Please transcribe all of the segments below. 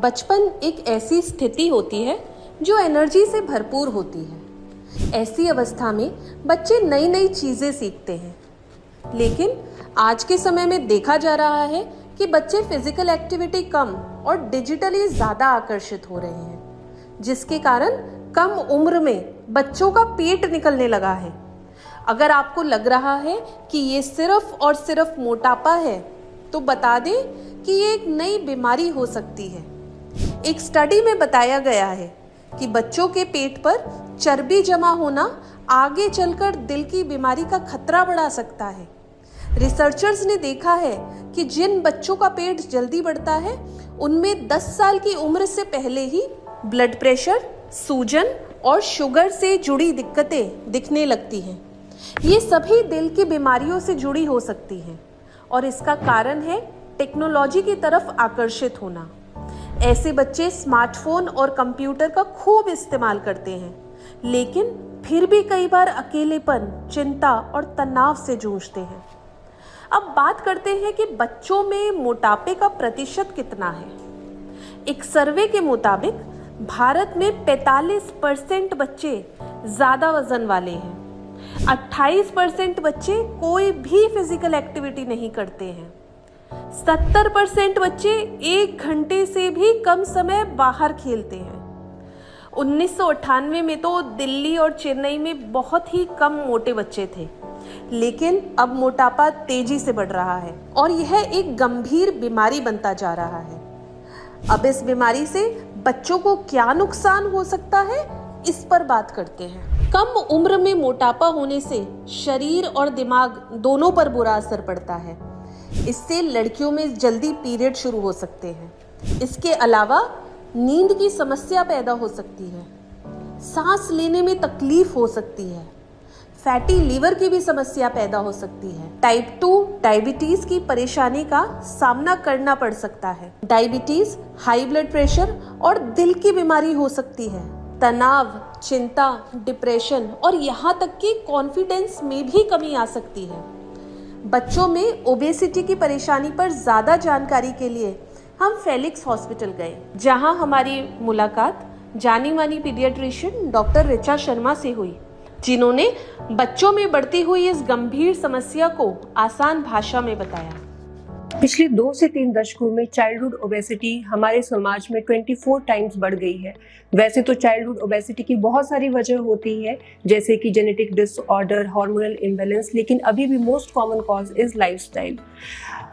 बचपन एक ऐसी स्थिति होती है जो एनर्जी से भरपूर होती है। ऐसी अवस्था में बच्चे नई नई चीज़ें सीखते हैं, लेकिन आज के समय में देखा जा रहा है कि बच्चे फिजिकल एक्टिविटी कम और डिजिटली ज़्यादा आकर्षित हो रहे हैं, जिसके कारण कम उम्र में बच्चों का पेट निकलने लगा है। अगर आपको लग रहा है कि ये सिर्फ और सिर्फ मोटापा है, तो बता दें कि ये एक नई बीमारी हो सकती है। एक स्टडी में बताया गया है कि बच्चों के पेट पर चर्बी जमा होना आगे चलकर दिल की बीमारी का खतरा बढ़ा सकता है। रिसर्चर्स ने देखा है कि जिन बच्चों का पेट जल्दी बढ़ता है, उनमें 10 साल की उम्र से पहले ही ब्लड प्रेशर, सूजन और शुगर से जुड़ी दिक्कतें दिखने लगती हैं। ये सभी दिल की बीमारियों से जुड़ी हो सकती हैं और इसका कारण है टेक्नोलॉजी की तरफ आकर्षित होना। ऐसे बच्चे स्मार्टफोन और कंप्यूटर का खूब इस्तेमाल करते हैं, लेकिन फिर भी कई बार अकेलेपन, चिंता और तनाव से जूझते हैं। अब बात करते हैं कि बच्चों में मोटापे का प्रतिशत कितना है। एक सर्वे के मुताबिक भारत में 45% बच्चे ज़्यादा वजन वाले हैं। 28% बच्चे कोई भी फिजिकल एक्टिविटी नहीं करते हैं। 70% बच्चे 1 घंटे से भी कम समय बाहर खेलते हैं। 1998 में तो दिल्ली और चेन्नई में बहुत ही कम मोटे बच्चे थे, लेकिन अब मोटापा तेजी से बढ़ रहा है और यह एक गंभीर बीमारी बनता जा रहा है। अब इस बीमारी से बच्चों को क्या नुकसान हो सकता है, इस पर बात करते हैं। कम उम्र में मोटापा होने से शरीर और दिमाग दोनों पर बुरा असर पड़ता है। इससे लड़कियों में जल्दी पीरियड शुरू हो सकते हैं। इसके अलावा नींद की समस्या पैदा हो सकती है, सांस लेने में तकलीफ हो सकती है, फैटी लीवर की भी समस्या पैदा हो सकती है। टाइप 2 डायबिटीज की परेशानी का सामना करना पड़ सकता है। डायबिटीज, हाई ब्लड प्रेशर और दिल की बीमारी हो सकती है। तनाव, चिंता, डिप्रेशन और यहाँ तक कि कॉन्फिडेंस में भी कमी आ सकती है। बच्चों में ओबेसिटी की परेशानी पर ज़्यादा जानकारी के लिए हम फेलिक्स हॉस्पिटल गए, जहाँ हमारी मुलाकात जानी मानी पीडियाट्रिशियन डॉक्टर ऋचा शर्मा से हुई, जिन्होंने बच्चों में बढ़ती हुई इस गंभीर समस्या को आसान भाषा में बताया। पिछले 2 से 3 दशकों में चाइल्डहुड ओबेसिटी हमारे समाज में 24 टाइम्स बढ़ गई है। वैसे तो चाइल्डहुड ओबेसिटी की बहुत सारी वजह होती है, जैसे कि जेनेटिक डिसऑर्डर, हार्मोनल इम्बैलेंस, लेकिन अभी भी most common cause is lifestyle.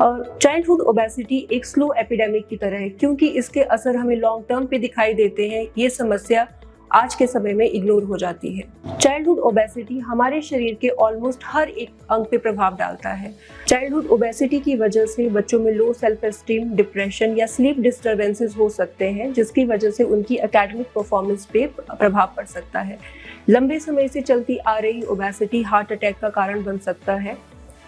Childhood obesity एक स्लो एपिडेमिक की तरह है, क्योंकि इसके असर हमें लॉन्ग टर्म पे दिखाई देते हैं। ये समस्या आज के समय में इग्नोर हो जाती है। चाइल्डहुड ओबेसिटी हमारे शरीर के ऑलमोस्ट हर एक अंग पे प्रभाव डालता है। चाइल्डहुड ओबेसिटी की वजह से बच्चों में लो सेल्फ एस्टीम, डिप्रेशन या स्लीप डिस्टर्बेंसेस हो सकते हैं, जिसकी वजह से उनकी एकेडमिक परफॉर्मेंस पे प्रभाव पड़ सकता है। लंबे समय से चलती आ रही ओबेसिटी हार्ट अटैक का कारण बन सकता है।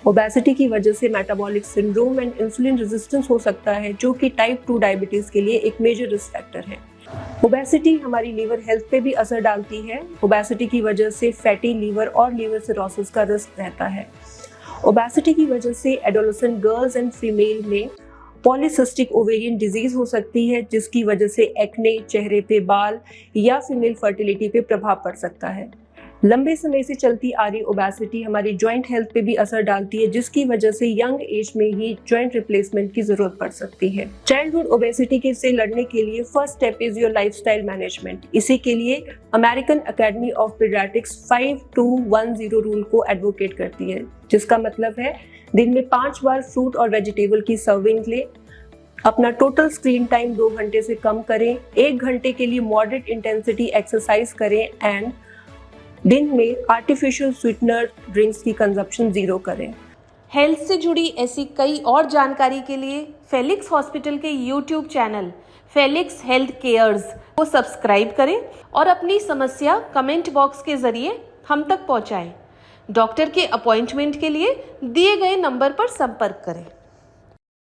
ओबेसिटी की वजह से metabolic syndrome and insulin resistance हो सकता है, जो कि टाइप 2 डायबिटीज के लिए एक मेजर रिस्क फैक्टर है। ओबेसिटी हमारी लीवर हेल्थ पे भी असर डालती है। ओबेसिटी की वजह से फैटी लीवर और लीवर सिरोसिस का रिस्क रहता है। ओबेसिटी की वजह से एडोलेसेंट गर्ल्स एंड फीमेल में पॉलीसिस्टिक ओवेरियन डिजीज हो सकती है, जिसकी वजह से एक्ने, चेहरे पे बाल या फीमेल फर्टिलिटी पे प्रभाव पड़ सकता है। लंबे समय से चलती आ रही ओबेसिटी हमारी जॉइंट हेल्थ पे भी असर डालती है, जिसकी वजह से यंग एज में ही जॉइंट रिप्लेसमेंट की जरूरत पड़ सकती है। चाइल्डहुड ओबेसिटी के से लड़ने के लिए first step is your lifestyle management. इसी के लिए American academy of paediatrics 5210 rule को एडवोकेट करती है, जिसका मतलब है दिन में 5 बार फ्रूट और वेजिटेबल की सर्विंग ले, अपना टोटल स्क्रीन टाइम 2 घंटे से कम करें, 1 घंटे के लिए मॉडरेट इंटेंसिटी एक्सरसाइज करें एंड दिन में आर्टिफिशियल स्वीटनर ड्रिंक्स की कंजप्शन 0 करें। हेल्थ से जुड़ी ऐसी कई और जानकारी के लिए फेलिक्स हॉस्पिटल के YouTube channel Felix health cares को सब्सक्राइब करें और अपनी समस्या कमेंट बॉक्स के जरिए हम तक पहुंचाएं। डॉक्टर के अपॉइंटमेंट के लिए दिए गए नंबर पर संपर्क करें।